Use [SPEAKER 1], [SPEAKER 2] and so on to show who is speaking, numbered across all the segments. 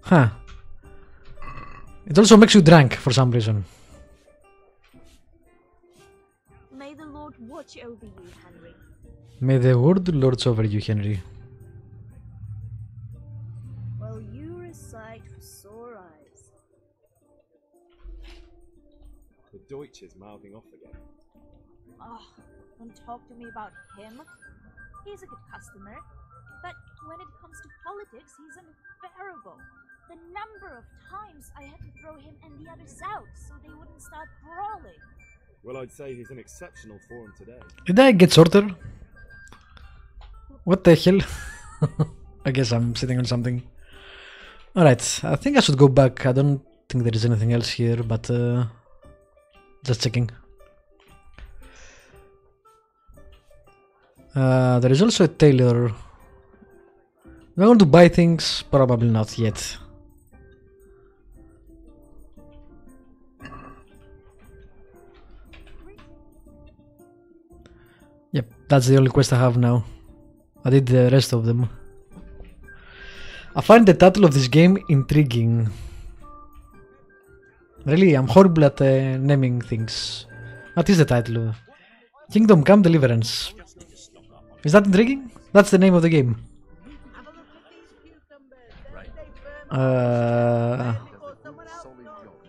[SPEAKER 1] Huh. It also makes you drunk for some reason.
[SPEAKER 2] May the Lord watch over you, Henry.
[SPEAKER 1] May the word lords over you, Henry.
[SPEAKER 2] Well, you're a sight for sore eyes.
[SPEAKER 3] The Deutsch is mouthing off again.
[SPEAKER 2] Oh, don't talk to me about him. He's a good customer. But when it comes to politics, he's unbearable. The number of times I had to throw him and the others out so they wouldn't start brawling.
[SPEAKER 3] Well, I'd say he's in exceptional form today.
[SPEAKER 1] Did I get shorter? What the hell? I guess I'm sitting on something. Alright, I think I should go back. I don't think there is anything else here, but just checking. There is also a tailor. Do I want to buy things? Probably not yet. Yep, that's the only quest I have now. I did the rest of them. I find the title of this game intriguing. Really, I'm horrible at naming things. What is the title? Kingdom Come Deliverance. Is that intriguing? That's the name of the game.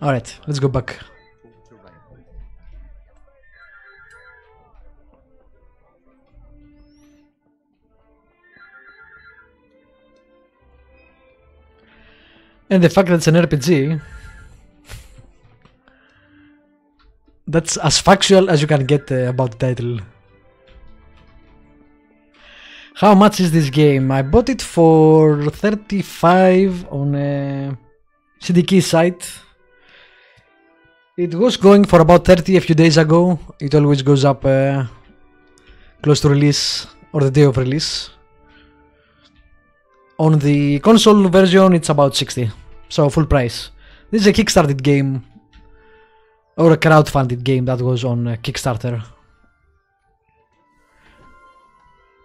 [SPEAKER 1] Alright, let's go back. And the fact that it's an RPG, that's as factual as you can get about the title. How much is this game? I bought it for 35 on a CDK site. It was going for about 30 a few days ago. It always goes up close to release or the day of release. On the console version it's about 60, so full price. This is a kickstarted game, or a crowdfunded game that was on Kickstarter.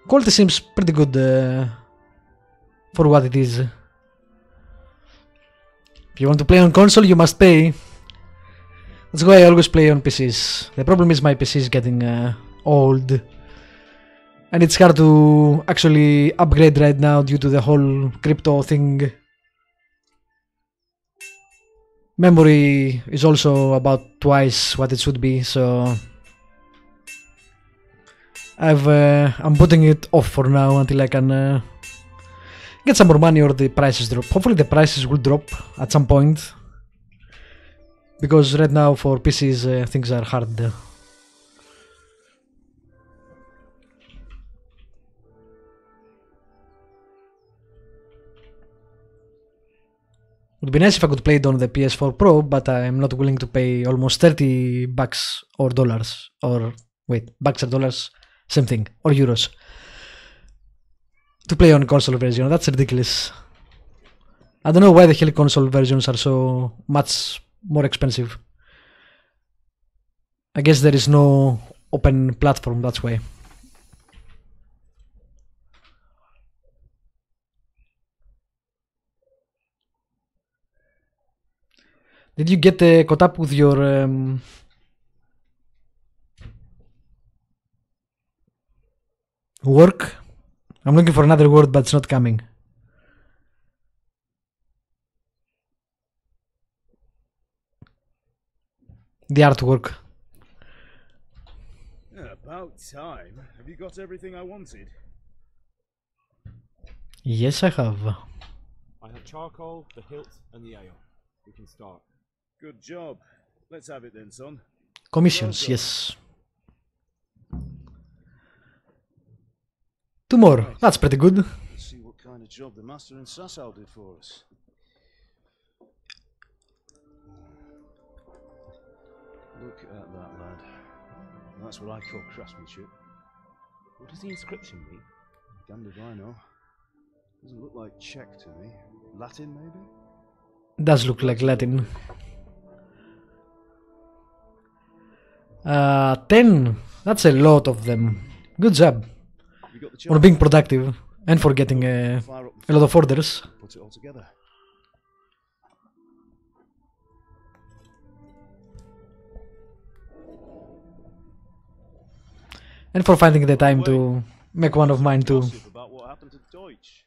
[SPEAKER 1] Quality seems pretty good for what it is. If you want to play on console you must pay. That's why I always play on PCs. The problem is my PC is getting old. And it's hard to actually upgrade right now due to the whole crypto thing. Memory is also about twice what it should be, so I'm putting it off for now until I can get some more money or the prices drop. Hopefully the prices will drop at some point, because right now for PCs things are hard. It would be nice if I could play it on the PS4 Pro, but I'm not willing to pay almost $30 or dollars, or wait, bucks or dollars, same thing, or euros, to play on console version. That's ridiculous. I don't know why the hell console versions are so much more expensive. I guess there is no open platform, that's why. Did you get caught up with your work? I'm looking for another word, but it's not coming. The artwork.
[SPEAKER 4] About time. Have you got everything I wanted?
[SPEAKER 1] Yes, I have.
[SPEAKER 3] I have charcoal, the hilt, and the ale. We can start.
[SPEAKER 4] Good job. Let's have it then, son.
[SPEAKER 1] Commissions, yes. 2 more. That's pretty good.
[SPEAKER 4] Let's see what kind of job the master in Sasau did for us. Look at that, lad. That's what I call craftsmanship. What does the inscription mean? Damned if I know. Doesn't look like Czech to me. Latin, maybe?
[SPEAKER 1] Does look like Latin. 10. That's a lot of them. Good job. On being productive and for getting a lot of orders.
[SPEAKER 4] Put it all together.
[SPEAKER 1] And for finding the time
[SPEAKER 4] Wait.
[SPEAKER 1] to make one of mine too.
[SPEAKER 4] Gossip about what happened to Deutsch.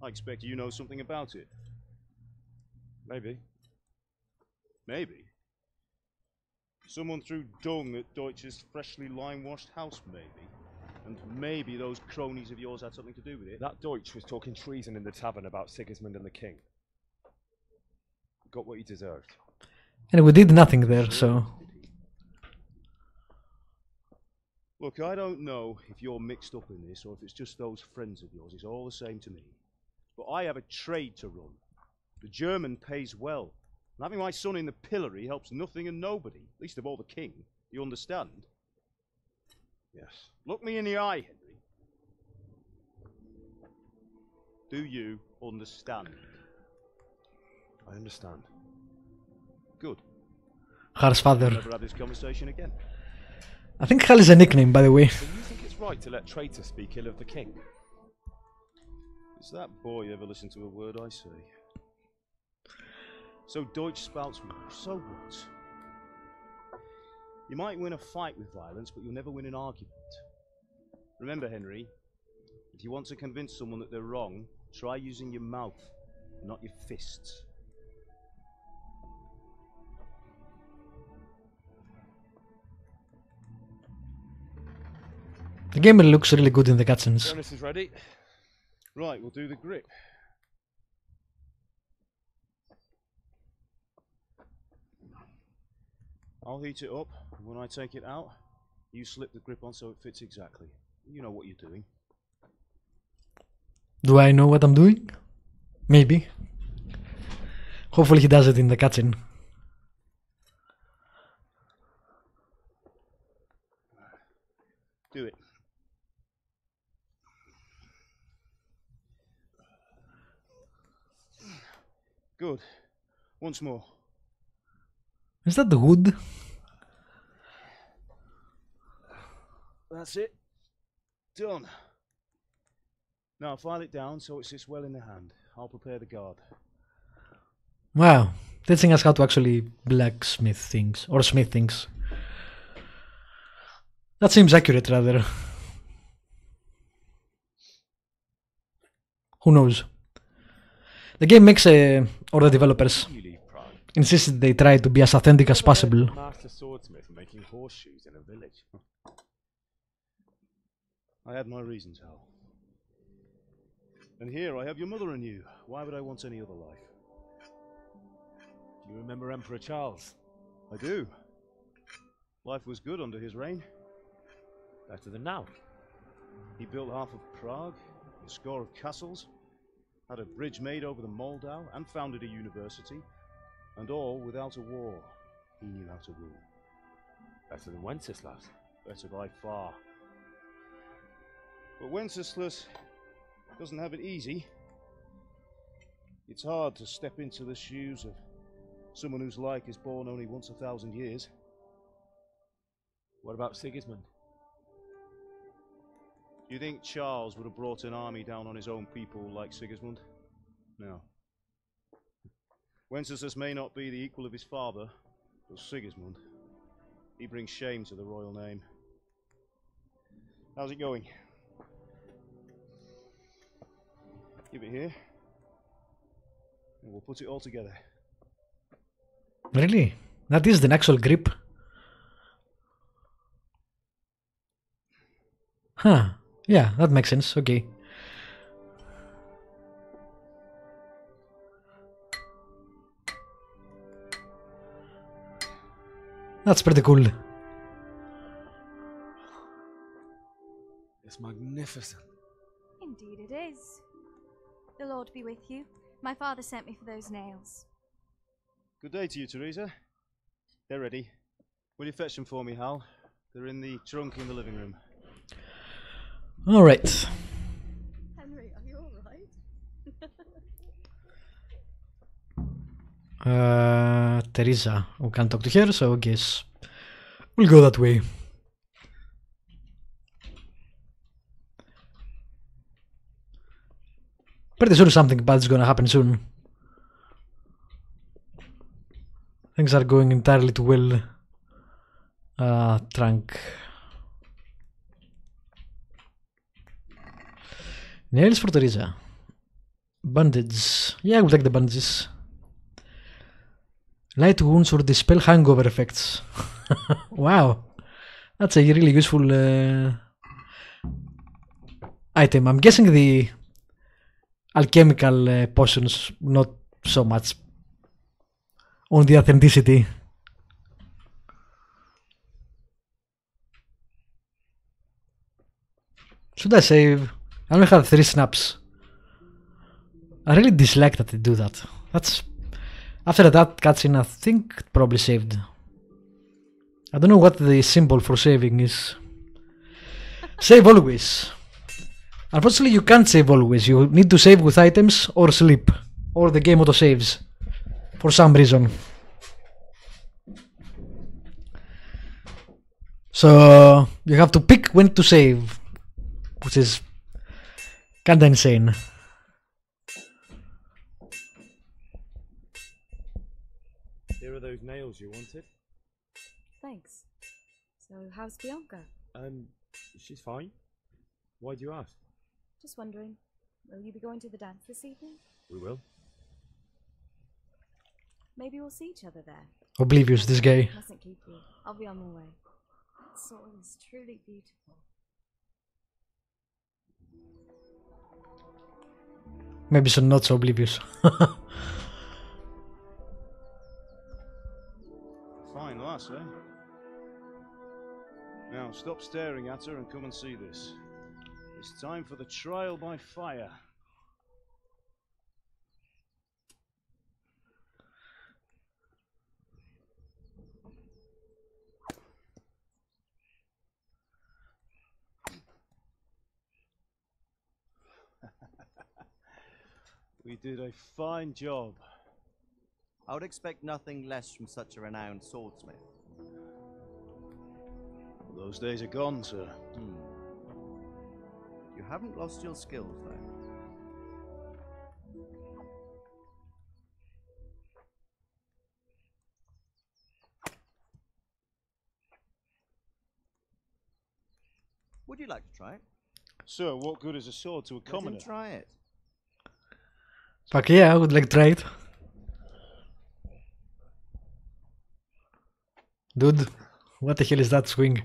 [SPEAKER 4] I expect you know something about it.
[SPEAKER 3] Maybe.
[SPEAKER 4] Maybe. Someone threw dung at Deutsch's freshly lime-washed house, maybe. And maybe those cronies of yours had something to do with it.
[SPEAKER 3] That Deutsch was talking treason in the tavern about Sigismund and the king. Got what he deserved.
[SPEAKER 1] And we did nothing there, so...
[SPEAKER 4] Look, I don't know if you're mixed up in this or if it's just those friends of yours. It's all the same to me. But I have a trade to run. The German pays well. And having my son in the pillory helps nothing and nobody, least of all the king. You understand? Yes. Look me in the eye, Henry. Do you understand?
[SPEAKER 3] I understand.
[SPEAKER 4] Good.
[SPEAKER 1] Har's father.
[SPEAKER 4] We'll never have this conversation again.
[SPEAKER 1] I think Hal is a nickname, by the way.
[SPEAKER 3] So you think it's right to let traitors speak ill of the king?
[SPEAKER 4] Does that boy ever listen to a word I say? So Deutsch spouts war, so what? You might win a fight with violence, but you'll never win an argument. Remember, Henry, if you want to convince someone that they're wrong, try using your mouth, not your fists.
[SPEAKER 1] The game looks really good in the cutscenes.
[SPEAKER 3] Delivernace is ready.
[SPEAKER 4] Right, we'll do the grip. I'll heat it up, and when I take it out, you slip the grip on so it fits exactly. You know what you're doing.
[SPEAKER 1] Do I know what I'm doing? Maybe. Hopefully he does it in the cutscene.
[SPEAKER 4] Do it. Good. Once more.
[SPEAKER 1] Is that the wood?
[SPEAKER 4] That's it. Done. Now file it down so it sits well in the hand. I'll prepare the guard.
[SPEAKER 1] Wow. Teaching us how to actually blacksmith things. Or smith things. That seems accurate, rather. Who knows? The game makes, or the developers,
[SPEAKER 3] You leave Prague.
[SPEAKER 1] insist they try to be as authentic as possible.
[SPEAKER 3] Master swordsmith making horseshoes in a village.
[SPEAKER 4] I had my reasons, Hal. And here I have your mother and you. Why would I want any other life?
[SPEAKER 3] Do you remember Emperor Charles?
[SPEAKER 4] I do. Life was good under his reign.
[SPEAKER 3] Better than now.
[SPEAKER 4] He built half of Prague, a score of castles, had a bridge made over the Moldau, and founded a university, and all without a war. He knew how to rule.
[SPEAKER 3] Better than Wenceslas.
[SPEAKER 4] Better by far. But Wenceslas doesn't have it easy. It's hard to step into the shoes of someone whose like is born only once 1,000 years.
[SPEAKER 3] What about Sigismund?
[SPEAKER 4] Do you think Charles would have brought an army down on his own people like Sigismund? No. Wenceslas may not be the equal of his father, but Sigismund, he brings shame to the royal name. How's it going? Give it here, and we'll put it all together.
[SPEAKER 1] Really? That is the actual grip? Huh. Yeah, that makes sense. Okay. That's pretty cool.
[SPEAKER 3] It's magnificent.
[SPEAKER 2] Indeed it is. The Lord be with you. My father sent me for those nails.
[SPEAKER 4] Good day to you, Teresa. They're ready. Will you fetch them for me, Hal? They're in the trunk in the living room.
[SPEAKER 1] Alright.
[SPEAKER 2] Henry, are you alright?
[SPEAKER 1] Teresa. We can't talk to her, so I guess we'll go that way. Pretty sure something bad's gonna happen soon. Things are going entirely too well. Trunk. Nails for Teresa. Bandage. Yeah, I will take the bandages. Light wounds or dispel hangover effects. Wow. That's a really useful item. I'm guessing the alchemical potions, not so much on the authenticity. Should I save? I only have 3 snaps. I really dislike that they do that. That's after that cutscene. I think it probably saved. I don't know what the symbol for saving is. Save always. Unfortunately, you can't save always. You need to save with items or sleep, or the game auto saves for some reason. So you have to pick when to save, which is kinda insane.
[SPEAKER 3] Here are those nails you wanted.
[SPEAKER 5] Thanks. So, how's Bianca?
[SPEAKER 3] She's fine. Why do you ask?
[SPEAKER 5] Just wondering, will you be going to the dance this evening?
[SPEAKER 3] We will.
[SPEAKER 5] Maybe we'll see each other there.
[SPEAKER 1] Oblivious, this guy.
[SPEAKER 5] Mustn't keep you. I'll be on my way. That sword is truly beautiful.
[SPEAKER 1] Maybe so not so oblivious.
[SPEAKER 4] Fine lass, eh? Now stop staring at her and come and see this. It's time for the trial by fire. We did a fine job.
[SPEAKER 6] I would expect nothing less from such a renowned swordsmith.
[SPEAKER 4] Those days are gone, sir.
[SPEAKER 6] You haven't lost your skills, though. Would you like to try it?
[SPEAKER 4] Sir, what good is a sword to a commoner?
[SPEAKER 6] Let him try it.
[SPEAKER 1] Fuck yeah, I would like to try it. Dude, what the hell is that swing?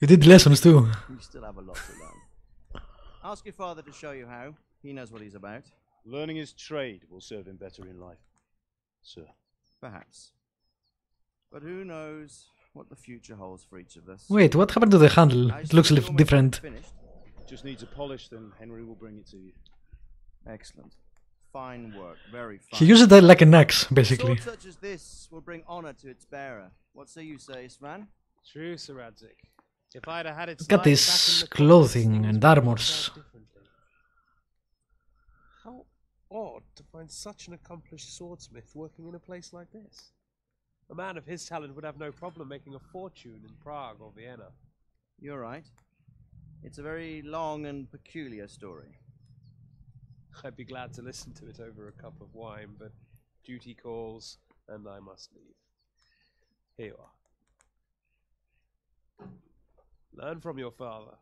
[SPEAKER 1] You did lessons too.
[SPEAKER 6] You still have a lot to learn. Ask your father to show you how. He knows what he's about.
[SPEAKER 4] Learning his trade will serve him better in life, sir.
[SPEAKER 6] Perhaps. But who knows what the future holds for each of us.
[SPEAKER 1] Wait, what happened to the handle? It looks a little different.
[SPEAKER 6] Finished.
[SPEAKER 4] Just needs a polish, then Henry will bring it to you.
[SPEAKER 6] Excellent. Fine work. Very fine.
[SPEAKER 1] He uses that like an axe, basically.
[SPEAKER 6] A sword such as this will bring honor to its bearer. What say you, Svan?
[SPEAKER 3] True, Sir Radzik. If I'd have had its
[SPEAKER 1] Look at
[SPEAKER 3] life
[SPEAKER 1] this
[SPEAKER 3] back in the
[SPEAKER 1] clothing
[SPEAKER 3] things
[SPEAKER 1] and
[SPEAKER 3] would have
[SPEAKER 1] armors.
[SPEAKER 3] gone differently. How odd to find such an accomplished swordsmith working in a place like this. A man of his talent would have no problem making a fortune in Prague or Vienna.
[SPEAKER 6] You're right. It's a very long and peculiar story.
[SPEAKER 3] I'd be glad to listen to it over a cup of wine, but duty calls, and I must leave. Here you are. Learn from your father.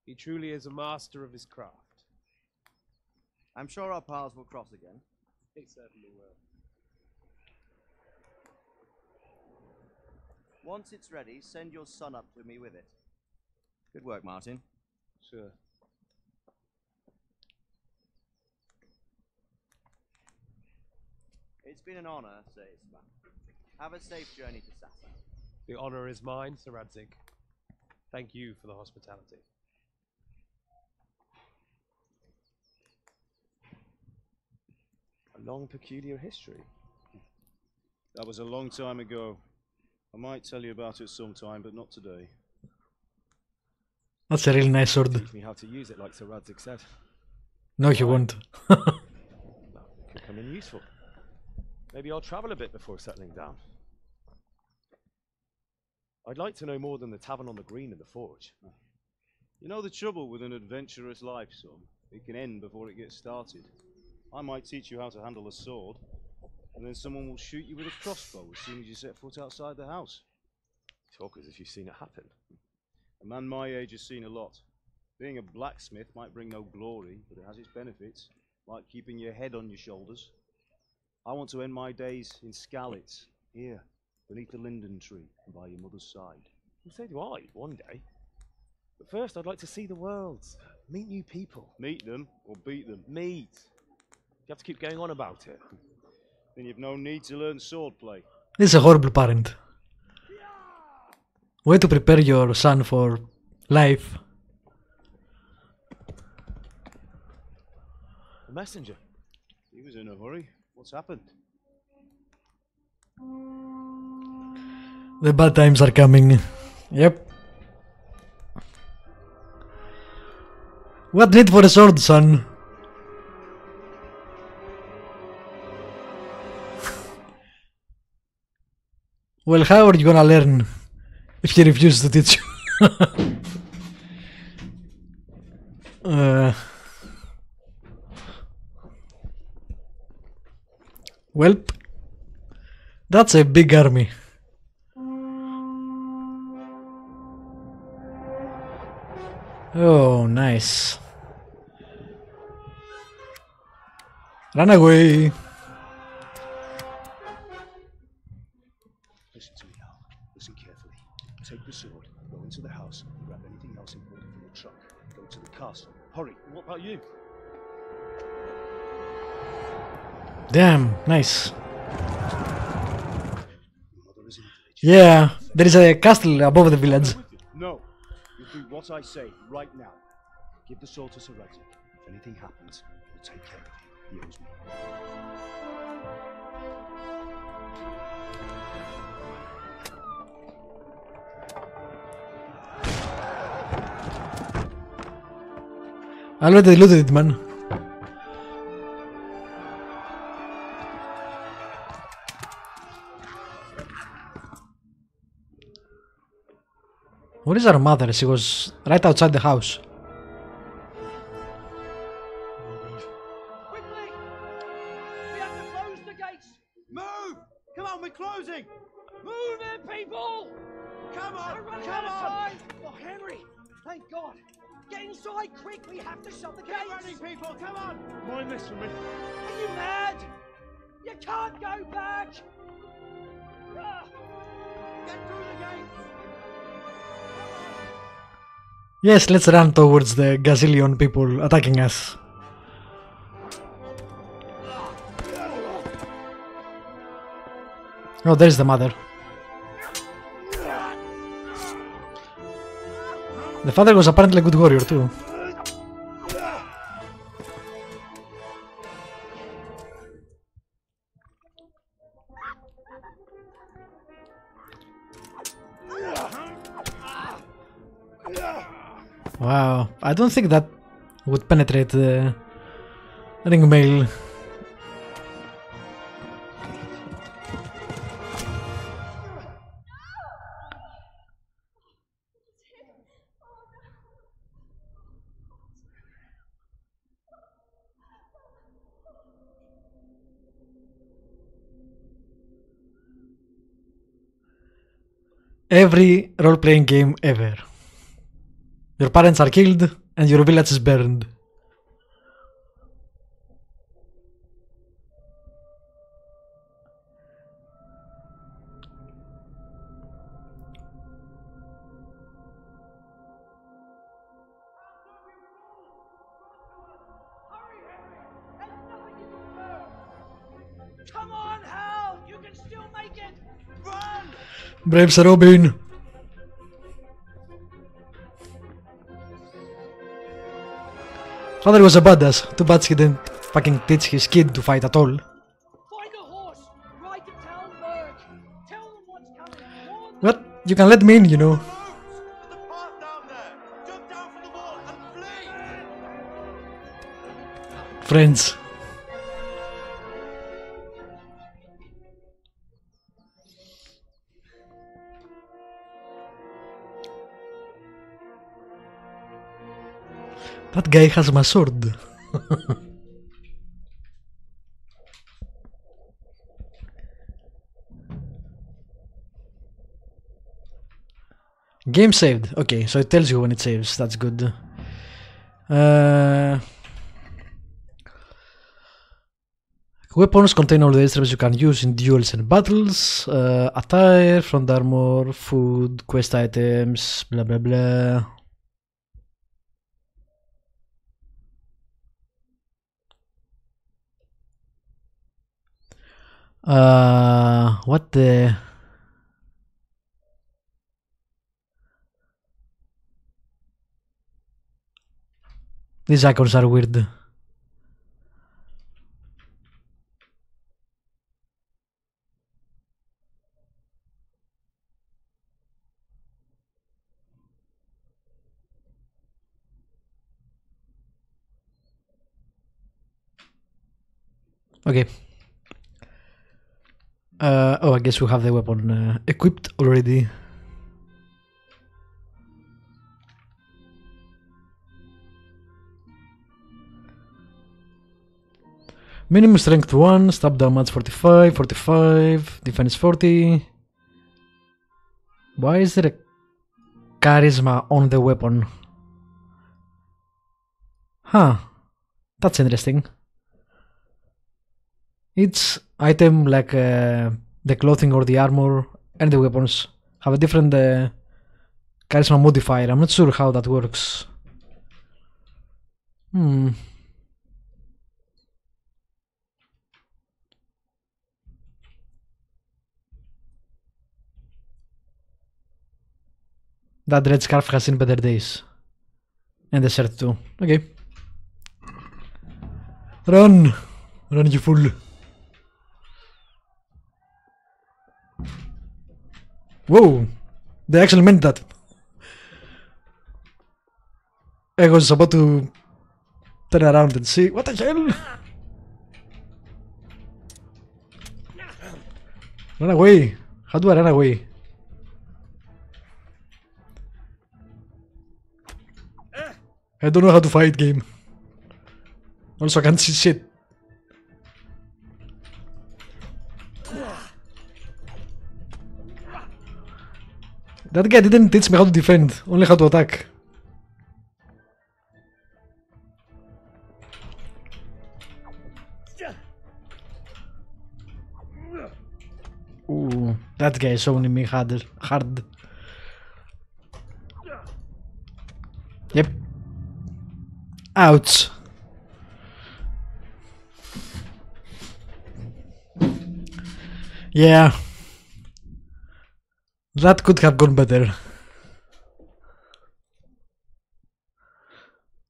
[SPEAKER 3] He truly is a master of his craft.
[SPEAKER 6] I'm sure our paths will cross again.
[SPEAKER 3] He certainly will.
[SPEAKER 6] Once it's ready, send your son up to me with it. Good work, Martin.
[SPEAKER 3] Sure.
[SPEAKER 6] It's been an honor, Sigismund. Have a safe journey to Sassa.
[SPEAKER 3] The honor is mine, Sir Radzik. Thank you for the hospitality.
[SPEAKER 4] A long, peculiar history. That was a long time ago. I might tell you about it sometime, but not today.
[SPEAKER 1] That's a really nice sword.
[SPEAKER 3] Teach me how to use it, like Sir Radzik said.
[SPEAKER 1] No, he won't.
[SPEAKER 3] That could come in useful. Maybe I'll travel a bit before settling down. I'd like to know more than the tavern on the green and the forge.
[SPEAKER 4] You know the trouble with an adventurous life, son? It can end before it gets started. I might teach you how to handle a sword, and then someone will shoot you with a crossbow as soon as you set foot outside the house.
[SPEAKER 3] Talk as if you've seen it happen.
[SPEAKER 4] A man my age has seen a lot. Being a blacksmith might bring no glory, but it has its benefits, like keeping your head on your shoulders. I want to end my days in Skalitz, here, beneath the linden tree, and by your mother's side.
[SPEAKER 7] Well, so do I, one day. But first, I'd like to see the world. Meet new people.
[SPEAKER 4] Meet them, or beat them.
[SPEAKER 7] Meet. You have to keep going on about it.
[SPEAKER 4] Then you've no need to learn swordplay.
[SPEAKER 1] This is a horrible parent. Way to prepare your son for life.
[SPEAKER 7] The messenger.
[SPEAKER 4] He was in a hurry. What's happened?
[SPEAKER 1] The bad times are coming. Yep. What need for a sword, son? Well, how are you gonna learn if he refuses to teach you? Welp. That's a big army. Oh, nice. Run away.
[SPEAKER 4] Listen to me now. Listen carefully. Take the sword, go into the house, and grab anything else important from the truck. Go to the castle. Hurry.
[SPEAKER 7] What about you?
[SPEAKER 1] Damn, nice.
[SPEAKER 4] Your mother is in the village.
[SPEAKER 1] Yeah, there is a castle above the village.
[SPEAKER 4] No. You do what I say right now. Give the sword to Sir Radzig. If anything happens, he'll take care of you. He owes me.
[SPEAKER 1] I already looted it, man. Where is our mother? She was right outside the house.
[SPEAKER 6] Quickly! We have to close the gates! Move! Come on, we're closing! Move it, people! Come on! Come on! Oh, Henry! Thank God! Get inside quick! We have to shut the gates! Get running, people! Come on!
[SPEAKER 7] Mind this for me.
[SPEAKER 6] Are you mad? You can't go back! Get through the gates!
[SPEAKER 1] Yes, let's run towards the gazillion people attacking us. Oh, there's the mother. The father was apparently a good warrior too. Wow, I don't think that would penetrate the ring mail. Every role-playing game ever. Your parents are killed and your village is burned.
[SPEAKER 6] Come on, Hal! You can still make it! Run!
[SPEAKER 1] Brave Sir Robin. Father was a badass. Too bad he didn't fucking teach his kid to fight at all.
[SPEAKER 6] Find a horse! Ride to Talberg! Tell them what's coming! Warn them!
[SPEAKER 1] What? You can let me in, you know.
[SPEAKER 6] There's a path down there! Jump down from the wall and flee!
[SPEAKER 1] Friends. That guy has my sword. Game saved. Okay, so it tells you when it saves. That's good. Weapons contain all the instruments you can use in duels and battles. Attire, front armor, food, quest items, blah blah blah. What the... These icons are weird. Okay. Oh, I guess we have the weapon equipped already. Minimum strength 1, stab damage 45, 45, defense 40. Why is there a charisma on the weapon? Huh, that's interesting. Each item, like the clothing or the armor and the weapons, have a different charisma modifier. I'm not sure how that works. That red scarf has seen better days. And the shirt too. Okay. Run! Run, you fool. Whoa! They actually meant that. I was about to turn around and see. What the hell? Run away. How do I run away? I don't know how to fight, game. Also, I can't see shit. That guy didn't teach me how to defend, only how to attack. Ooh, that guy is showing me hard. Yep. Ouch. Yeah. That could have gone better.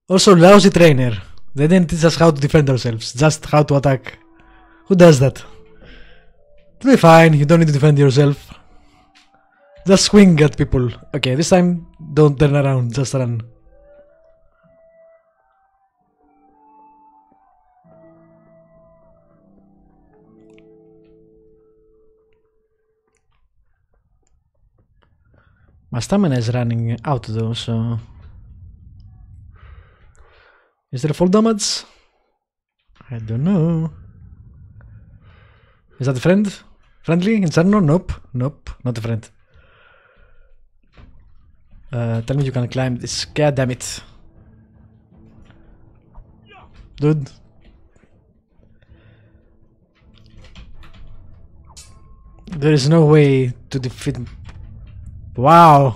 [SPEAKER 1] Also, lousy trainer. They didn't teach us how to defend ourselves, just how to attack. Who does that? It'll be fine, you don't need to defend yourself. Just swing at people. Okay, this time don't turn around, just run. My stamina is running out though, so... Is there full damage? I don't know. Is that a friend? Friendly? Inferno? Nope. Nope. Not a friend. Tell me you can climb this. God damn it. Dude. There is no way to defeat... Wow.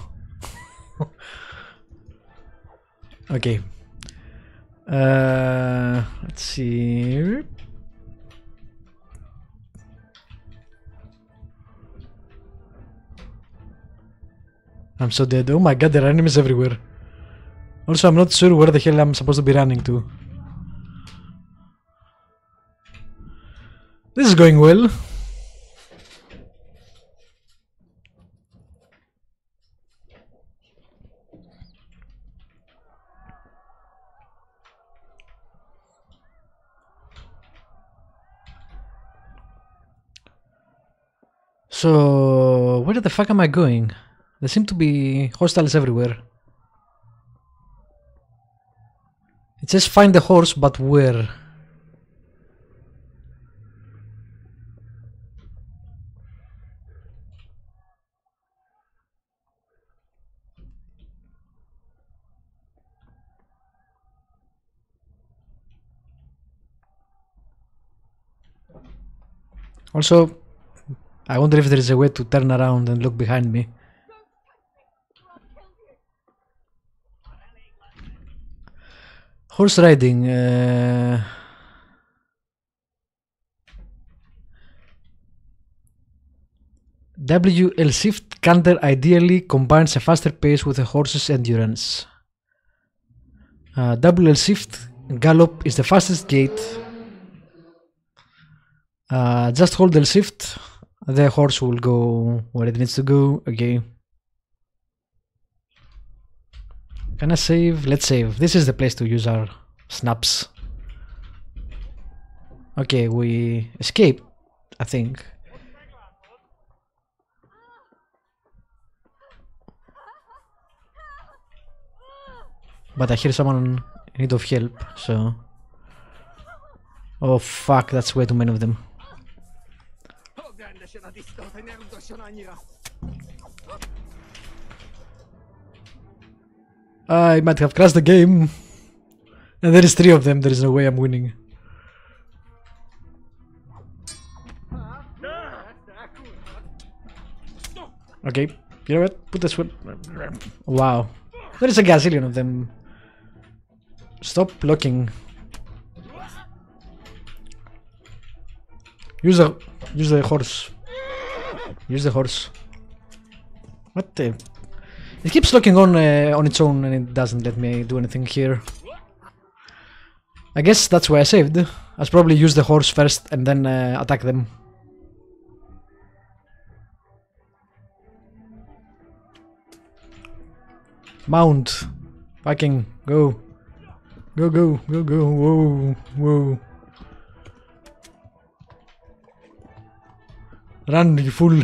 [SPEAKER 1] Okay. Let's see. I'm so dead. Oh my god, there are enemies everywhere. Also, I'm not sure where the hell I'm supposed to be running to. This is going well. So, where the fuck am I going? There seem to be hostiles everywhere. It says find the horse, but where? Also, I wonder if there is a way to turn around and look behind me. Horse riding. WL shift canter ideally combines a faster pace with a horse's endurance. WL shift gallop is the fastest gait. Just hold L shift, the horse will go where it needs to go. Okay. Can I save? Let's save. This is the place to use our snaps. Okay, we escape, I think. But I hear someone in need of help, so... Oh fuck, that's way too many of them. I might have crashed the game. And there is 3 of them, there is no way I'm winning. Okay, you know what? Put this one. Wow. There is a gazillion of them. Stop blocking. Use the horse. Use the horse. What the? It keeps locking on its own and it doesn't let me do anything here. I guess that's why I saved. I should probably use the horse first and then attack them. Mount. Fucking go. Go, go, go, go. Whoa, whoa. Run, you fool.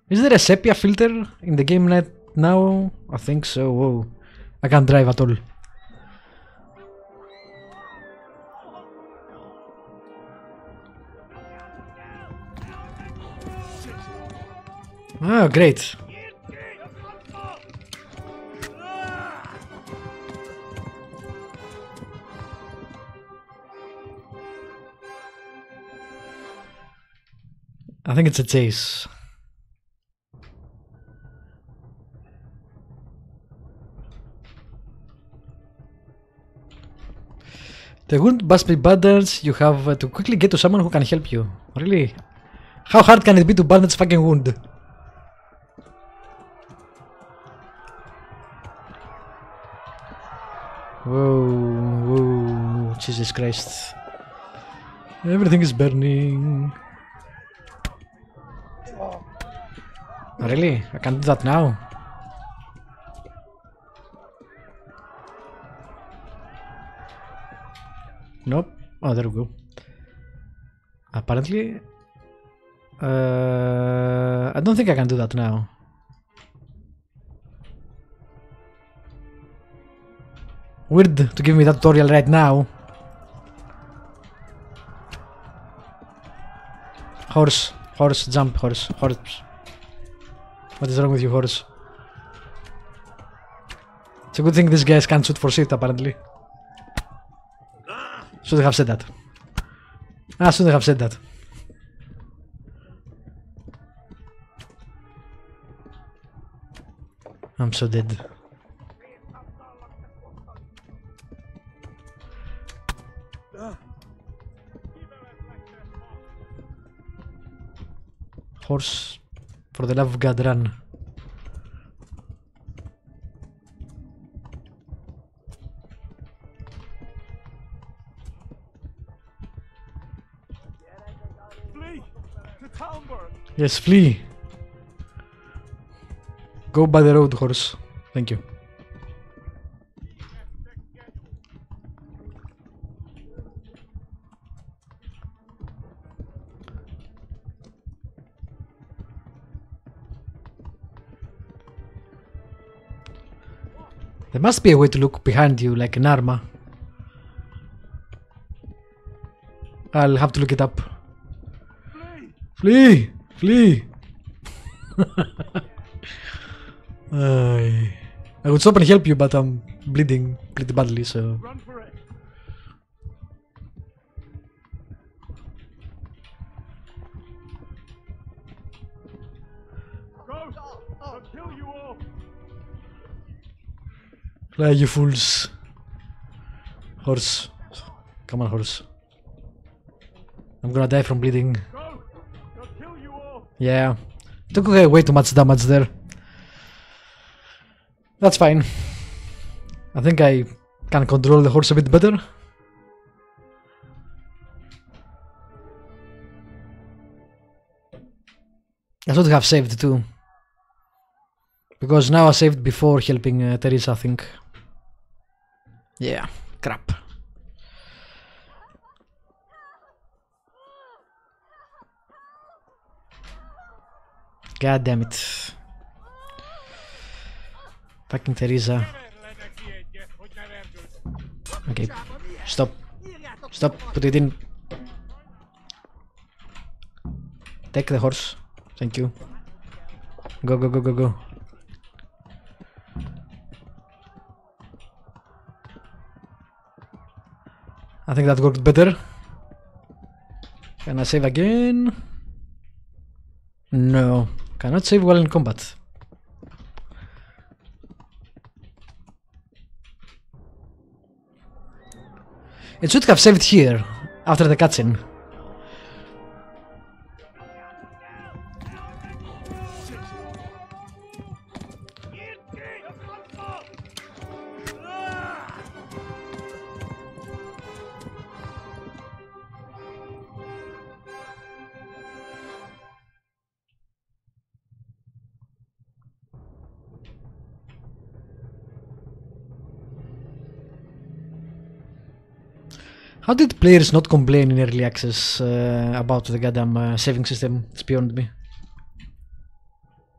[SPEAKER 1] Is there a sepia filter in the game net now? I think so. Whoa. I can't drive at all. Oh, great. I think it's a chase. The wound must be bandaged. You have to quickly get to someone who can help you. Really? How hard can it be to bandage fucking wound? Whoa, whoa, Jesus Christ. Everything is burning. Really? I can't do that now. Nope. Oh, there we go. Apparently, I don't think I can do that now. Weird to give me that tutorial right now. Horse, horse, jump, horse, horse. What is wrong with you, horse? It's a good thing these guys can't shoot for shit, apparently. Should have said that. Should have said that. I'm so dead. Horse, for the love of God, run. Yes, flee. Go by the road, horse. Thank you. There must be a way to look behind you like an armor. I'll have to look it up. Flee! Flee! I would stop and help you, but I'm bleeding pretty badly, so...
[SPEAKER 6] Run for it. Go! I'll kill you all.
[SPEAKER 1] Fly, you fools. Horse. Come on, horse. I'm gonna die from bleeding.
[SPEAKER 6] Go! I'll kill you all.
[SPEAKER 1] Yeah. Took way too much damage there. That's fine. I think I can control the horse a bit better. I should have saved too. Because now I saved before helping Teresa, I think. Yeah, crap. God damn it. Fucking Teresa. Okay, stop. Stop, put it in. Take the horse. Thank you. Go, go, go, go, go. I think that worked better. Can I save again? No. Cannot save while in combat. It should have saved here, after the cutscene. How did players not complain in early access about the goddamn saving system? It's beyond me.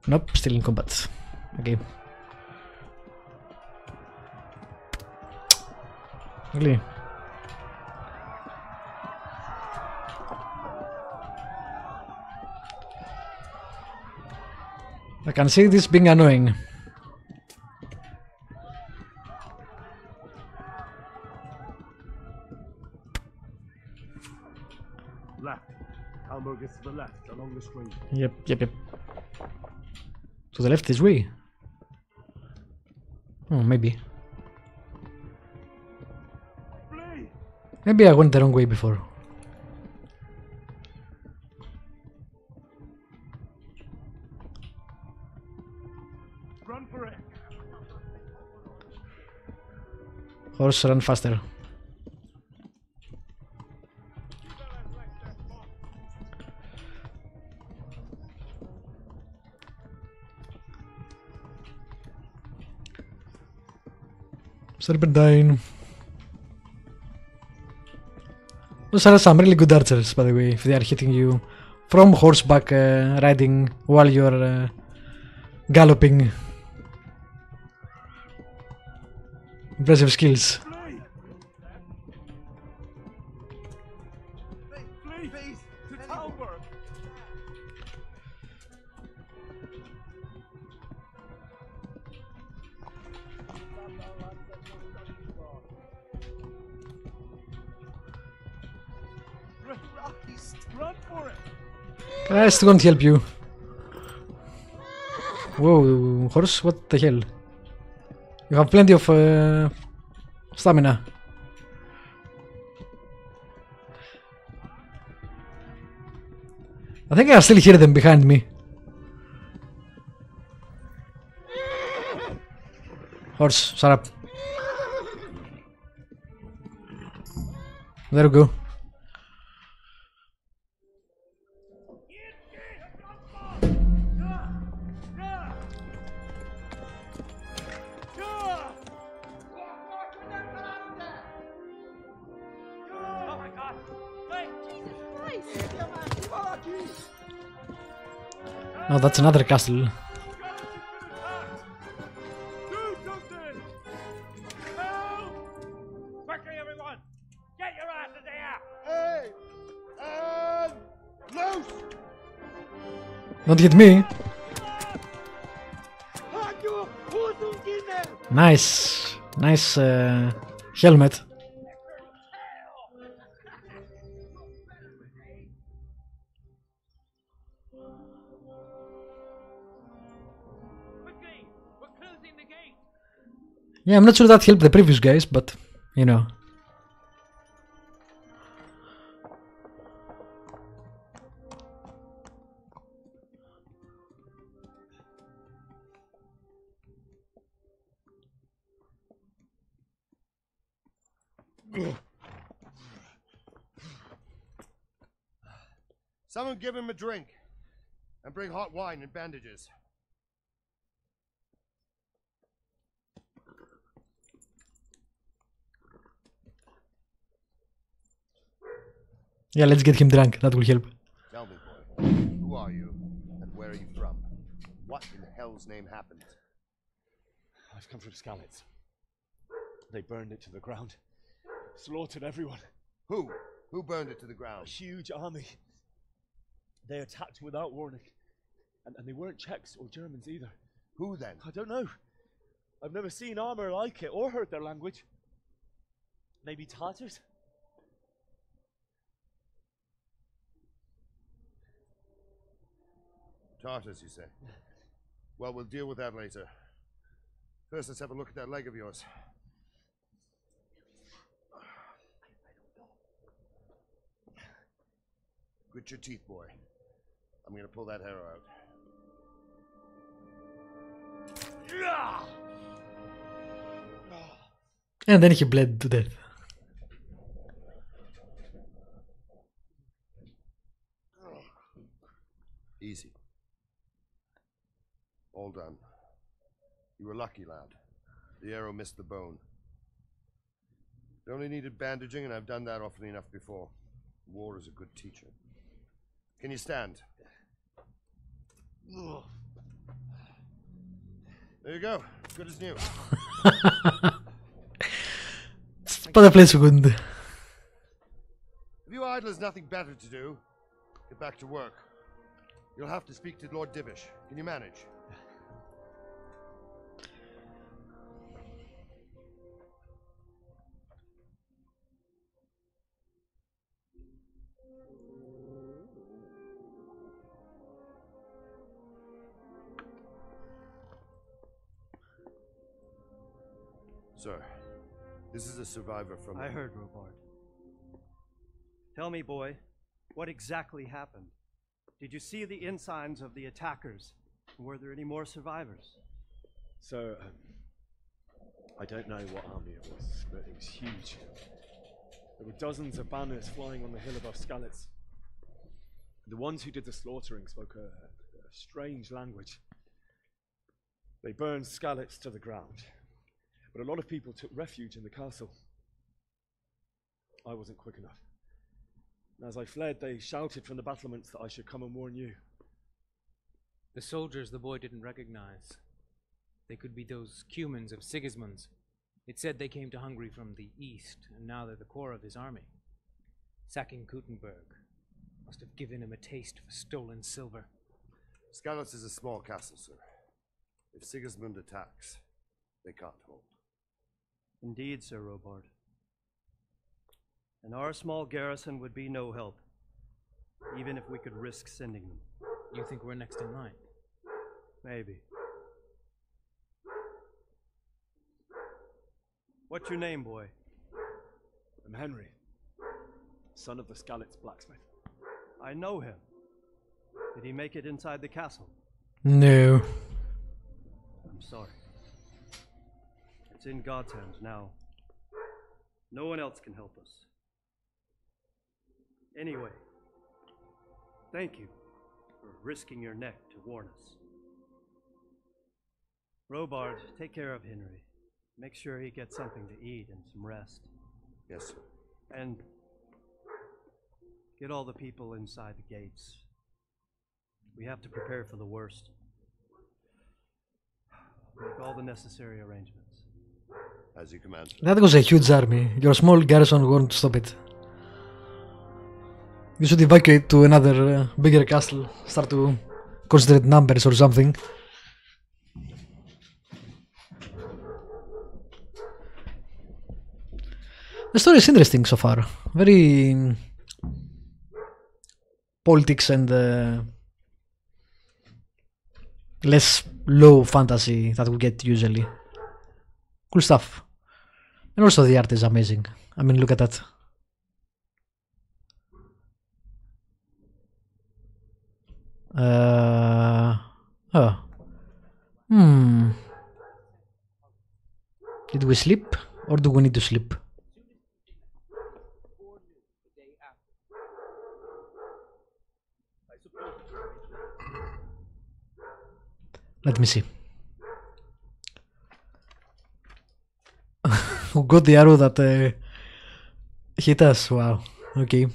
[SPEAKER 1] Nope, still in combat. Okay. Really? I can see this being annoying.
[SPEAKER 6] Left. Elmo gets to the left along the stream.
[SPEAKER 1] Yep. To the left this way. Oh, maybe.
[SPEAKER 6] Flee!
[SPEAKER 1] Maybe I went the wrong way before.
[SPEAKER 6] Run for it.
[SPEAKER 1] Horse, run faster. Serpentine. Those are some really good archers, by the way, if they are hitting you from horseback riding while you're galloping. Impressive skills.
[SPEAKER 6] Flee! Please! To Talbot! Run for it!
[SPEAKER 1] I still won't help you. Whoa, horse, what the hell? You have plenty of stamina. I think I still hear them behind me. Horse, shut up. There we go. Oh, that's another castle.
[SPEAKER 6] Do something! Help! Quickly, everyone! Get your asses here! Hey! Loose!
[SPEAKER 1] Not hit me. Nice. Nice helmet. Yeah, I'm not sure that helped the previous guys, but you know.
[SPEAKER 8] Someone give him a drink. And bring hot wine and bandages.
[SPEAKER 1] Yeah, let's get him drunk. That will help.
[SPEAKER 8] Tell me, boy, who are you and where are you from? What in hell's name happened?
[SPEAKER 7] I've come from Skalitz. They burned it to the ground. Slaughtered everyone.
[SPEAKER 8] Who? Who burned it to the
[SPEAKER 7] A
[SPEAKER 8] ground?
[SPEAKER 7] huge army. They attacked without warning. And they weren't Czechs or Germans either.
[SPEAKER 8] Who then?
[SPEAKER 7] I don't know. I've never seen armor like it or heard their language. Maybe Tatars?
[SPEAKER 8] Tartars, you say? Well, we'll deal with that later. First, let's have a look at that leg of yours. Grit your teeth, boy. I'm gonna pull that hair out.
[SPEAKER 1] And then he bled to death.
[SPEAKER 8] Easy. All done. You were lucky, lad. The arrow missed the bone. It only needed bandaging, and I've done that often enough before. War is a good teacher. Can you stand? There you go. Good as new.
[SPEAKER 1] Spada play secund.
[SPEAKER 8] If you idlers nothing better to do, get back to work. You'll have to speak to Lord Divish. Can you manage? Sir, this is a survivor from...
[SPEAKER 6] I heard, Robard. Tell me, boy, what exactly happened? Did you see the ensigns of the attackers? Were there any more survivors?
[SPEAKER 7] So, I don't know what army it was, but it was huge. There were dozens of banners flying on the hill above Skalitz. The ones who did the slaughtering spoke a strange language. They burned Skalitz to the ground. But a lot of people took refuge in the castle. I wasn't quick enough. And as I fled, they shouted from the battlements that I should come and warn you.
[SPEAKER 9] The soldiers the boy didn't recognize. They could be those Cumans of Sigismund's. It said they came to Hungary from the east, and now they're the core of his army. Sacking Kuttenberg must have given him a taste for stolen silver.
[SPEAKER 8] Skalitz is a small castle, sir. If Sigismund attacks, they can't hold.
[SPEAKER 6] Indeed, Sir Robard. And our small garrison would be no help, even if we could risk sending them.
[SPEAKER 9] You think we're next in line?
[SPEAKER 6] Maybe. What's your name, boy?
[SPEAKER 7] I'm Henry, son of the Skalitz blacksmith.
[SPEAKER 6] I know him. Did he make it inside the castle?
[SPEAKER 1] No.
[SPEAKER 6] I'm sorry. It's in God's hands now. No one else can help us. Anyway, thank you for risking your neck to warn us. Robard, take care of Henry. Make sure he gets something to eat and some rest.
[SPEAKER 8] Yes, sir.
[SPEAKER 6] And get all the people inside the gates. We have to prepare for the worst. Make all the necessary arrangements.
[SPEAKER 8] As you command, sir.
[SPEAKER 1] That was a huge army. Your small garrison won't stop it. You should evacuate to another bigger castle. Start to concentrate numbers or something. The story is interesting so far. Very politics and less low fantasy that we get usually. Cool stuff. And also the art is amazing. I mean, look at that. Did we sleep or do we need to sleep? Let me see. Who got the arrow that hit us? Wow. Okay.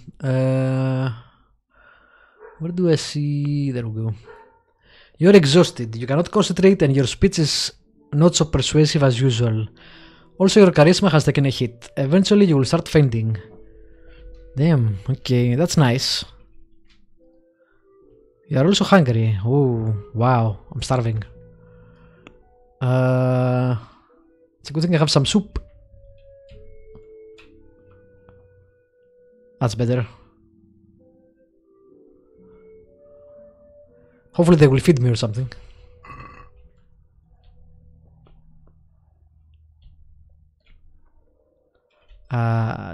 [SPEAKER 1] Where do I see? There we go. You're exhausted. You cannot concentrate and your speech is not so persuasive as usual. Also, your charisma has taken a hit. Eventually, you will start fainting. Damn. Okay, that's nice. You are also hungry. Oh, wow. I'm starving. It's a good thing I have some soup. That's better. Hopefully they will feed me or something.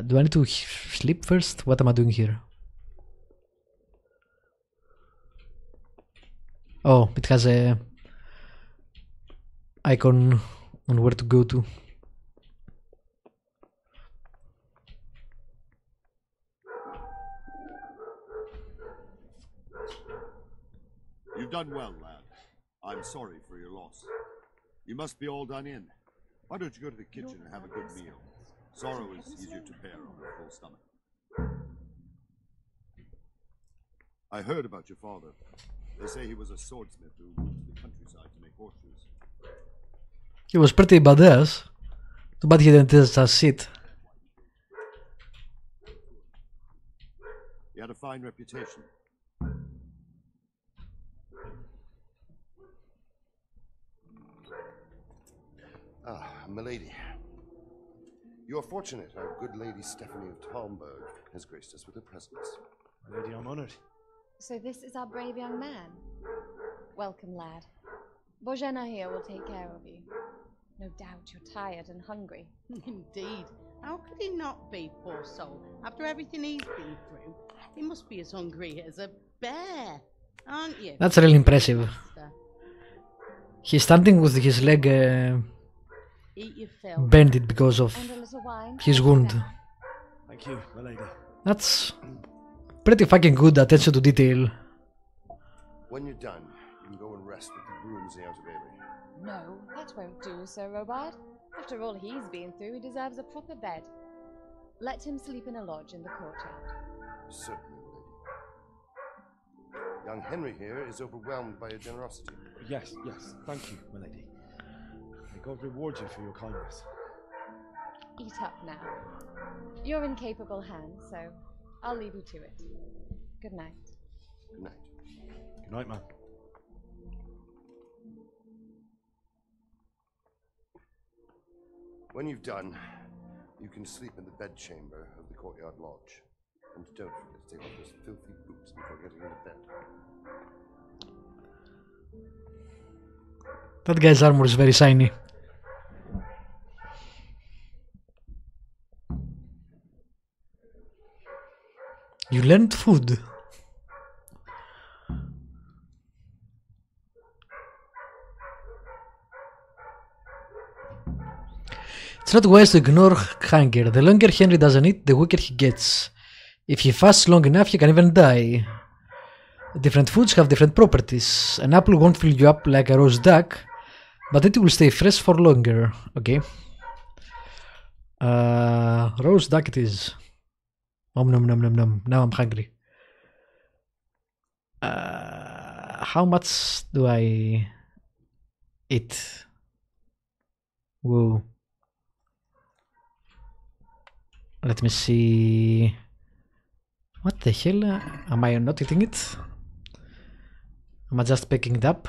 [SPEAKER 1] Do I need to sleep first? What am I doing here? Oh, it has a icon on where to go to.
[SPEAKER 8] You've done well, lad. I'm sorry for your loss. You must be all done in. Why don't you go to the kitchen and have a good meal? Sorrow is easier to bear on a full stomach. I heard about your father. They say he was a swordsmith who moved to the countryside to make horseshoes.
[SPEAKER 1] He was pretty badass. Too bad he didn't test us shit.
[SPEAKER 8] He had a fine reputation. Ah, milady. You are fortunate our good lady Stephanie of Talmberg has graced us with her presence.
[SPEAKER 7] Lady, I'm honored.
[SPEAKER 5] So this is our brave young man. Welcome, lad. Bohemia here will take care of you. No doubt you're tired and hungry.
[SPEAKER 10] Indeed. How could he not be, poor soul? After everything he's been through, he must be as hungry as a bear, aren't you?
[SPEAKER 1] That's really impressive. He's standing with his leg
[SPEAKER 10] Eat your fill.
[SPEAKER 1] bended because of
[SPEAKER 5] And a little wine.
[SPEAKER 1] his wound.
[SPEAKER 7] Thank you, my lady.
[SPEAKER 1] That's pretty fucking good attention to detail.
[SPEAKER 8] When you're done, you can go and rest with the grooms in the outer bailey.
[SPEAKER 5] No, that won't do, Sir Robard. After all he's been through, he deserves a proper bed. Let him sleep in a lodge in the courtyard.
[SPEAKER 8] Certainly, lady. Young Henry here is overwhelmed by your generosity.
[SPEAKER 7] Yes, yes. Thank you, my lady. May God reward you for your kindness.
[SPEAKER 5] Eat up now. You're in capable hands, so I'll leave you to it. Good night.
[SPEAKER 8] Good night.
[SPEAKER 7] Good night, man.
[SPEAKER 8] When you've done, you can sleep in the bedchamber of the courtyard lodge. And don't forget to take off those filthy boots before getting into bed.
[SPEAKER 1] That guy's armor is very shiny. You learned food. It's not wise to ignore hunger. The longer Henry doesn't eat, the weaker he gets. If he fasts long enough, he can even die. Different foods have different properties. An apple won't fill you up like a roast duck, but it will stay fresh for longer. Okay. Roast duck it is. Nom nom nom nom nom. Now I'm hungry. How much do I eat? Whoa. Let me see. What the hell? Am I not eating it? Am I just picking it up?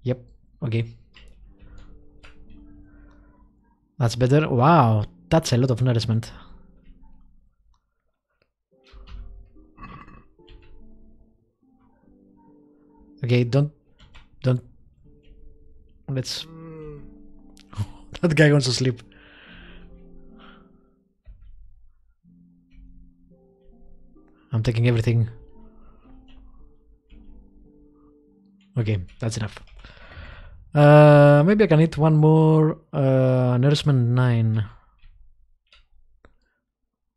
[SPEAKER 1] Yep, okay. That's better. Wow, that's a lot of nourishment. Okay, don't. Let's. That guy wants to sleep. I'm taking everything. Okay, that's enough. Maybe I can eat one more. Nourishment 9.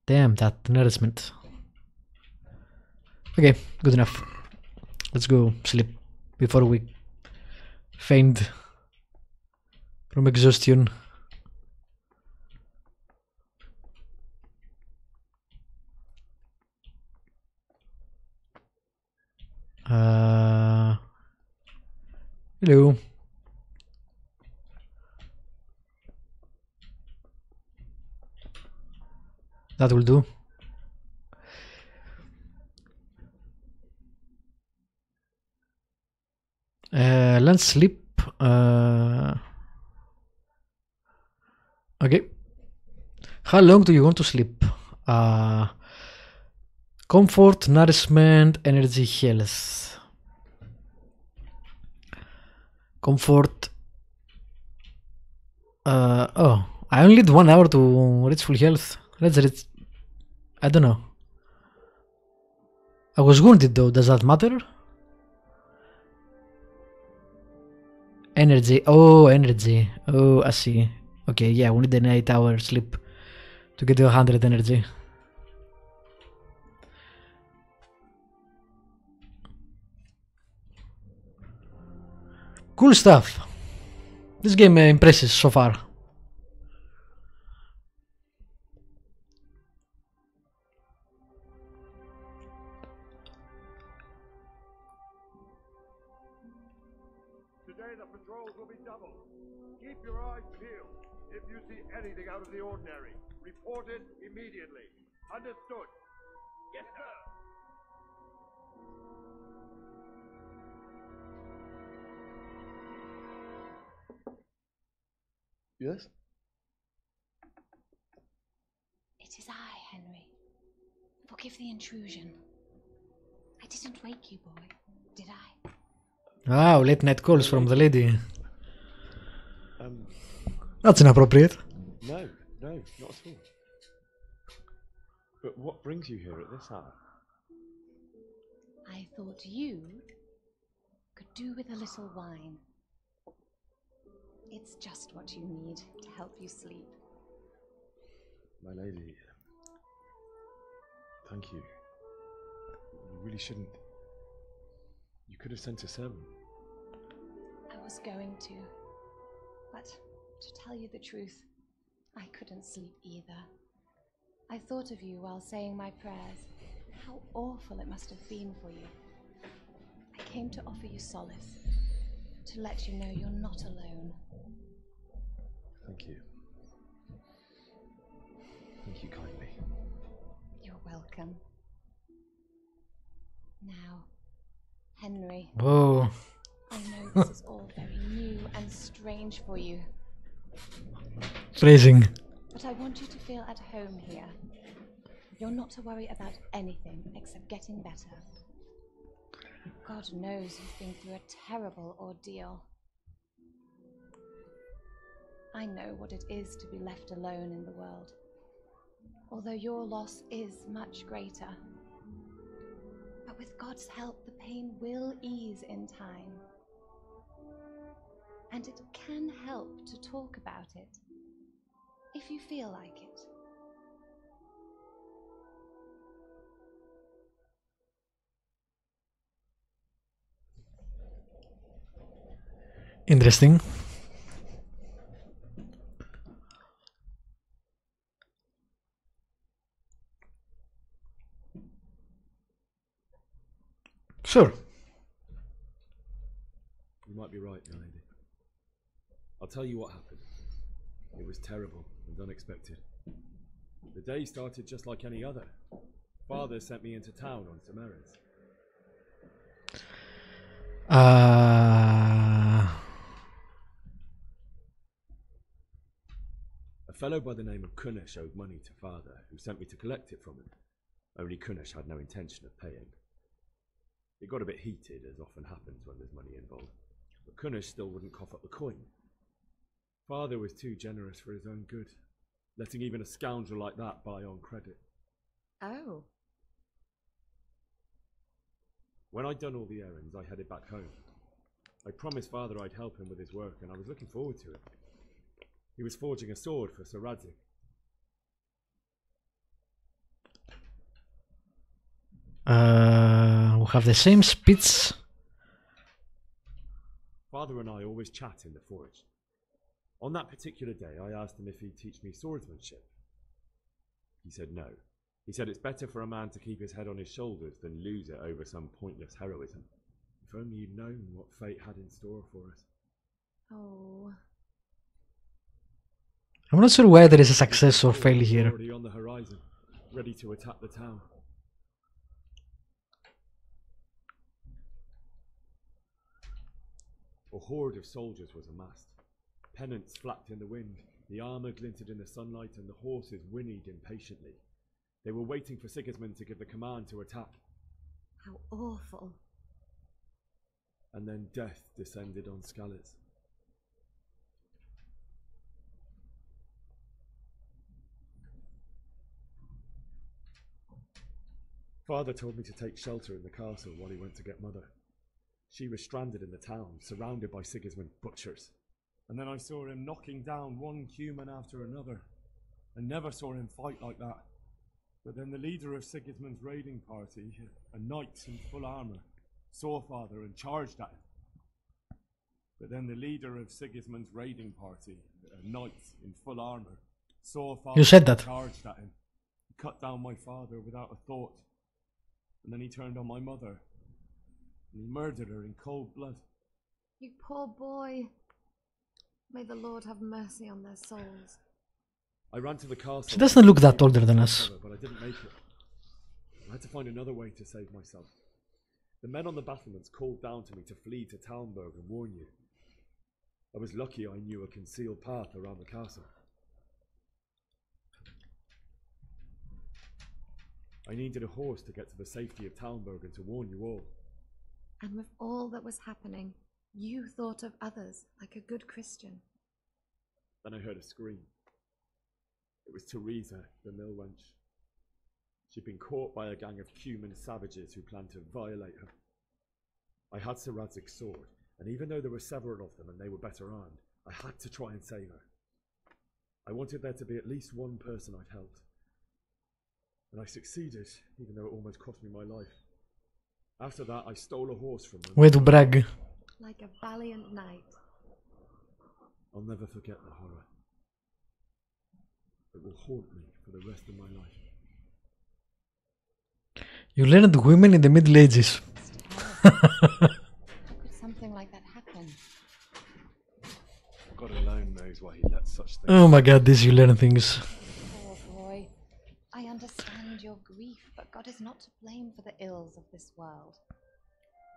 [SPEAKER 1] Damn, that nourishment. Okay, good enough. Let's go sleep before we faint from exhaustion. Hello. That will do. Let's sleep. Okay. How long do you want to sleep? Comfort, nourishment, energy, health. Comfort. Oh, I only need 1 hour to reach full health. Let's reach. I don't know. I was wounded though. Does that matter? Energy. Oh, energy. Oh, I see. Okay, yeah, we need an 8-hour sleep to get 100 energy. Cool stuff. This game impresses so far.
[SPEAKER 8] Today the patrols will be doubled. Keep your eyes peeled. If you see anything out of the ordinary, report it immediately. Understood? Yes, sir.
[SPEAKER 4] Yes?
[SPEAKER 5] It is I, Henry. Forgive the intrusion. I didn't wake you, boy, did I?
[SPEAKER 1] Wow, late night calls from the lady. That's inappropriate.
[SPEAKER 7] No, not at all. But what brings you here at this hour?
[SPEAKER 5] I thought you could do with a little wine. It's just what you need to help you sleep.
[SPEAKER 7] My lady, thank you. You really shouldn't. You could have sent a servant.
[SPEAKER 5] I was going to, but to tell you the truth, I couldn't sleep either. I thought of you while saying my prayers. How awful it must have been for you. I came to offer you solace, to let you know you're not alone.
[SPEAKER 7] Thank you. Thank you kindly.
[SPEAKER 5] You're welcome. Now, Henry.
[SPEAKER 1] Whoa.
[SPEAKER 5] I know this is all very new and strange for you.
[SPEAKER 1] Phrasing.
[SPEAKER 5] But I want you to feel at home here. You're not to worry about anything except getting better. God knows you've been through a terrible ordeal. I know what it is to be left alone in the world, although your loss is much greater. But with God's help, the pain will ease in time. And it can help to talk about it, if you feel like it.
[SPEAKER 1] Interesting. Sure.
[SPEAKER 7] You might be right, my lady. I'll tell you what happened. It was terrible and unexpected. The day started just like any other. Father sent me into town on some errands. A fellow by the name of Kunnish owed money to Father, who sent me to collect it from him. Only Kunnish had no intention of paying. It got a bit heated, as often happens when there's money involved, but Kunnish still wouldn't cough up the coin. Father was too generous for his own good, letting even a scoundrel like that buy on credit.
[SPEAKER 5] Oh.
[SPEAKER 7] When I'd done all the errands, I headed back home. I promised Father I'd help him with his work, and I was looking forward to it. He was forging a sword for Sir Radzik.
[SPEAKER 1] We have the same speech.
[SPEAKER 7] Father and I always chat in the forge. On that particular day, I asked him if he'd teach me swordsmanship. He said no. He said it's better for a man to keep his head on his shoulders than lose it over some pointless heroism. If only you'd known what fate had in store for us.
[SPEAKER 5] Oh.
[SPEAKER 1] I'm not sure why there is a success or fail here.
[SPEAKER 7] Already on the horizon, ready to attack the town. A horde of soldiers was amassed. Pennants flapped in the wind, the armour glinted in the sunlight, and the horses whinnied impatiently. They were waiting for Sigismund to give the command to attack.
[SPEAKER 5] How awful.
[SPEAKER 7] And then death descended on Skalitz. Father told me to take shelter in the castle while he went to get Mother. She was stranded in the town, surrounded by Sigismund butchers. And then I saw him knocking down one human after another. I never saw him fight like that. But then the leader of Sigismund's raiding party, a knight in full armour, saw Father and charged at him. But then the leader of Sigismund's raiding party, a knight in full armour, saw Father and charged at him. He cut down my father without a thought. And then he turned on my mother. And he murdered her in cold blood.
[SPEAKER 5] You poor boy. May the Lord have mercy on their souls.
[SPEAKER 7] I ran to the castle.
[SPEAKER 1] She doesn't look that older than us.
[SPEAKER 7] But I didn't make it. I had to find another way to save myself. The men on the battlements called down to me to flee to Talmberg and warn you. I was lucky I knew a concealed path around the castle. I needed a horse to get to the safety of Talmberg and to warn you all.
[SPEAKER 5] And with all that was happening, you thought of others like a good Christian.
[SPEAKER 7] Then I heard a scream. It was Teresa, the mill wench. She'd been caught by a gang of Cuman savages who planned to violate her. I had Sir Radzik's sword, and even though there were several of them and they were better armed, I had to try and save her. I wanted there to be at least one person I'd helped. And I succeeded, even though it almost cost me my life. After that, I stole a horse from them.
[SPEAKER 1] Way to brag.
[SPEAKER 5] Like a valiant knight.
[SPEAKER 7] I'll never forget the horror. It will haunt me for the rest of my life.
[SPEAKER 1] You learned women in the Middle Ages.
[SPEAKER 5] How could something like that happen?
[SPEAKER 7] God alone knows why he let such things.
[SPEAKER 1] Oh my god, this you learn things.
[SPEAKER 5] Poor boy. I understand your grief, but God is not to blame for the ills of this world.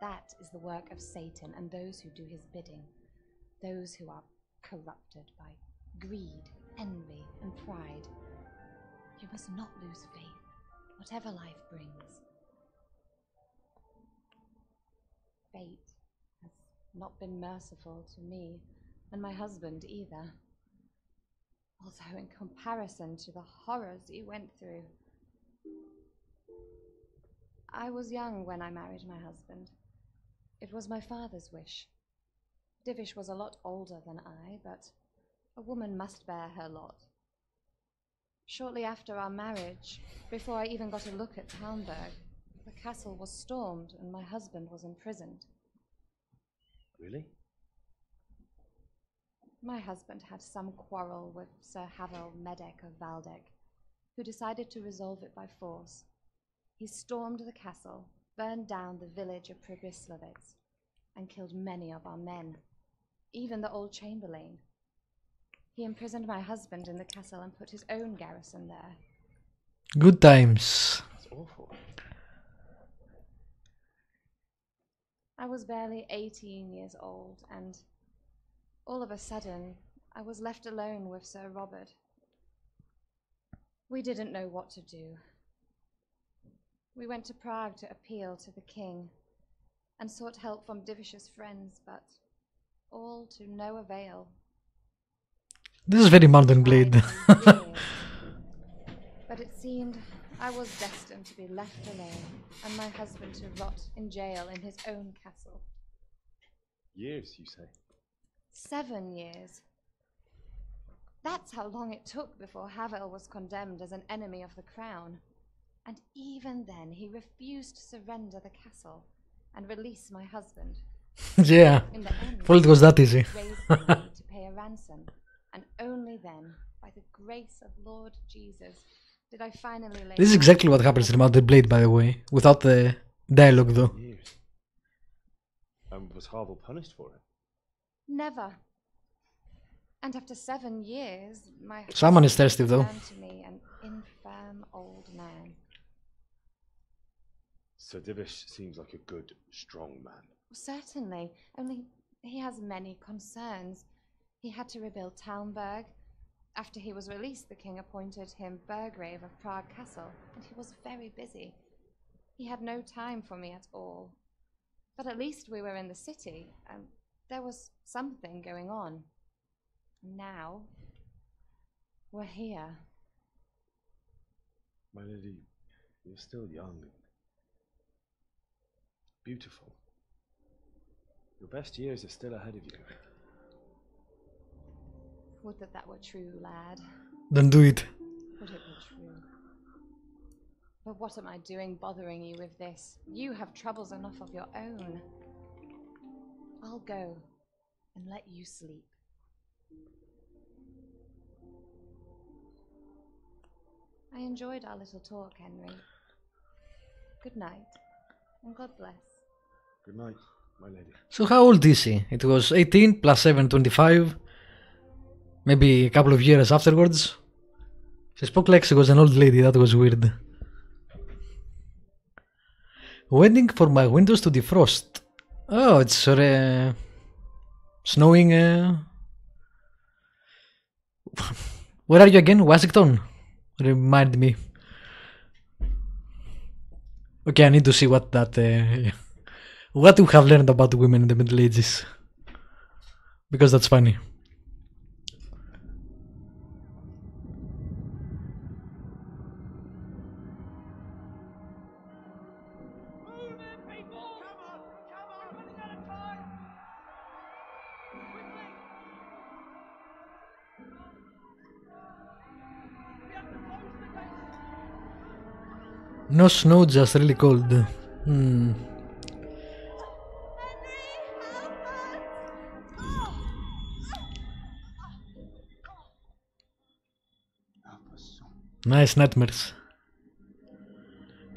[SPEAKER 5] That is the work of Satan and those who do his bidding. Those who are corrupted by greed, envy, and pride. You must not lose faith, whatever life brings. Fate has not been merciful to me, and my husband either. Although in comparison to the horrors you went through. I was young when I married my husband. It was my father's wish. Divish was a lot older than I, but a woman must bear her lot. Shortly after our marriage, before I even got a look at Talmberg, the castle was stormed and my husband was imprisoned.
[SPEAKER 7] Really?
[SPEAKER 5] My husband had some quarrel with Sir Havel Medek of Valdek, who decided to resolve it by force. He stormed the castle, burned down the village of Pribyslavitz, and killed many of our men, even the old chamberlain. He imprisoned my husband in the castle and put his own garrison there,
[SPEAKER 1] Good times.
[SPEAKER 7] It's awful.
[SPEAKER 5] I was barely 18 years old, and all of a sudden, I was left alone with Sir Robert. We didn't know what to do. We went to Prague to appeal to the king and sought help from Divicious friends, but all to no avail.
[SPEAKER 1] This is very Mountain Blade.
[SPEAKER 5] But it seemed I was destined to be left alone and my husband to rot in jail in his own castle.
[SPEAKER 7] Years, you say?
[SPEAKER 5] 7 years. That's how long it took before Havel was condemned as an enemy of the crown. And even then, he refused to surrender the castle and release my husband.
[SPEAKER 1] Yeah,
[SPEAKER 5] In the end,
[SPEAKER 1] well, it was that easy.
[SPEAKER 5] raised me to pay a ransom, and only then, by the grace of Lord Jesus, did I finally lay
[SPEAKER 1] This is exactly what happens in Mountain Blade, by the way, without the dialogue though.
[SPEAKER 7] Years. And was Havel punished for it?
[SPEAKER 5] Never. And after 7 years, my
[SPEAKER 1] Someone is
[SPEAKER 5] husband
[SPEAKER 1] thirsty, though.
[SPEAKER 5] returned to me, an infirm old man.
[SPEAKER 7] Sir Divish seems like a good, strong man.
[SPEAKER 5] Certainly, only he has many concerns. He had to rebuild Talmberg. After he was released, the king appointed him Burgrave of Prague Castle, and he was very busy. He had no time for me at all. But at least we were in the city, and there was something going on. Now, we're here.
[SPEAKER 7] My lady, you're still young and beautiful. Your best years are still ahead of you.
[SPEAKER 5] Would that that were true, lad.
[SPEAKER 1] Don't do it.
[SPEAKER 5] Would it be true? But what am I doing bothering you with this? You have troubles enough of your own. I'll go and let you sleep. I enjoyed our little talk, Henry. Good night, and God bless.
[SPEAKER 7] Good night, my lady.
[SPEAKER 1] So how old is he? It was 18 plus 7, 25. Maybe a couple of years afterwards. She spoke like she was an old lady, that was weird. Waiting for my windows to defrost. Oh, it's snowing. Where are you again? Washington? Remind me. Okay, I need to see what that what we have learned about women in the Middle Ages, because that's funny.
[SPEAKER 6] Move in, people! Come on! Come on! We're running out of time! Quickly! We have to close the gates!
[SPEAKER 1] No snow, just really cold. Nice nightmares.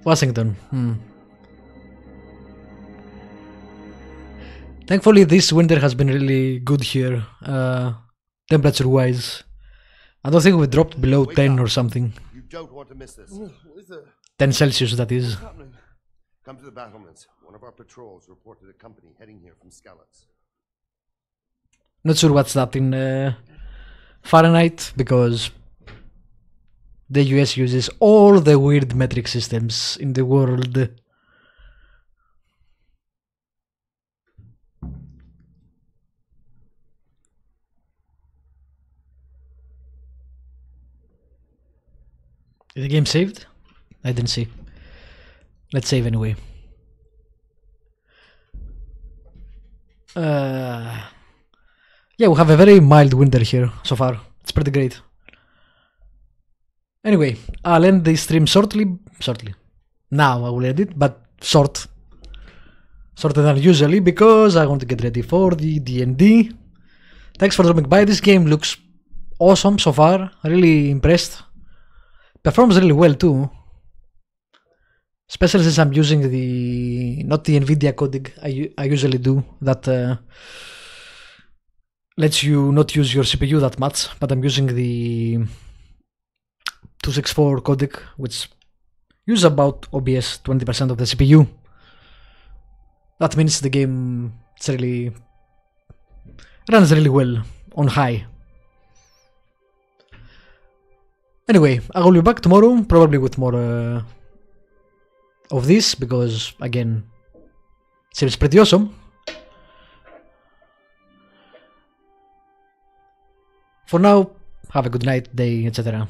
[SPEAKER 1] Washington. Thankfully, this winter has been really good here, temperature wise. I don't think we dropped below 10 or something.
[SPEAKER 8] You don't want to miss this.
[SPEAKER 3] What is it?
[SPEAKER 1] 10 Celsius, that is.
[SPEAKER 3] What's happening?
[SPEAKER 8] Come to the battlements. One of our patrols reported a company heading here from Skalitz.
[SPEAKER 1] Not sure what's that in Fahrenheit, because the US uses all the weird metric systems in the world. Is the game saved? I didn't see. Let's save anyway. Yeah, we have a very mild winter here so far. It's pretty great. Anyway, I'll end the stream shortly. Now I will end it, but shorter than usually, because I want to get ready for the D&D. Thanks for dropping by. This game looks awesome so far. Really impressed. Performs really well too. Especially since I'm using not the Nvidia codec I usually do, that lets you not use your CPU that much, but I'm using the 264 codec, which uses about OBS 20% of the CPU. That means the game runs really well on high. Anyway, I will be back tomorrow, probably with more of this, because again, seems pretty awesome. For now, have a good night, day, etc.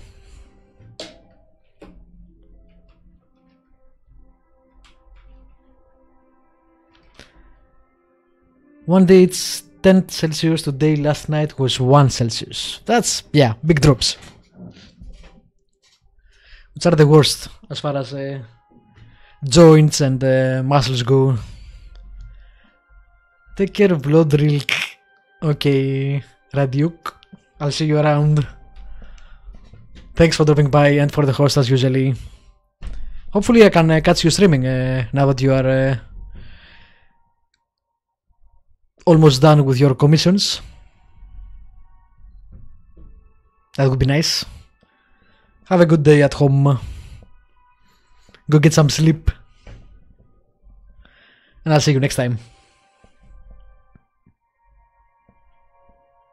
[SPEAKER 1] One day it's 10 Celsius, today, last night was 1 Celsius. That's, yeah, big drops. Which are the worst as far as joints and muscles go. Take care, Bloodrilk. Okay, Radiuk. I'll see you around. Thanks for dropping by and for the host as usually. Hopefully I can catch you streaming now that you are almost done with your commissions. That would be nice. Have a good day at home. Go get some sleep. And I'll see you next time.